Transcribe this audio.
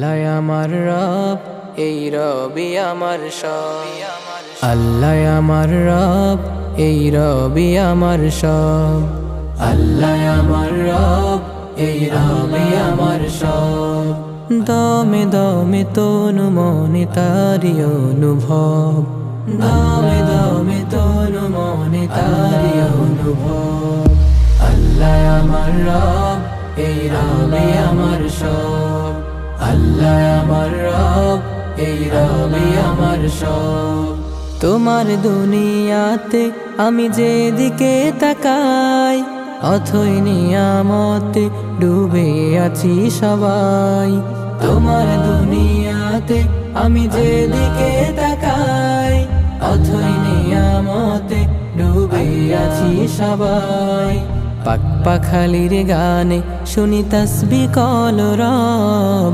আল্লাহ আমার রব, এই রবি আমার সব। আল্লাহ আমার রব, এই রবি আমার সব। আল্লাহ আমার রব, এই রবি আমার সব। দমে দমে তনু মনে তারি অনুভব, দমে দমে তনু মনে তারি অনুভব। আল্লাহ আমার রব, এই রবি আমার সব। আল্লাহ আমার রব, এই রবি আমার সব। তোমার দুনিয়াতে আমি যেদিকে তাকাই, অথই নিয়ামতে ডুবে আছি সবাই। তোমার দুনিয়াতে আমি যেদিকে তাকাই, অথই নিয়ামতে ডুবে আছি সবাই। পাক পাখালির গানে শুনি তসবিহ কলরব,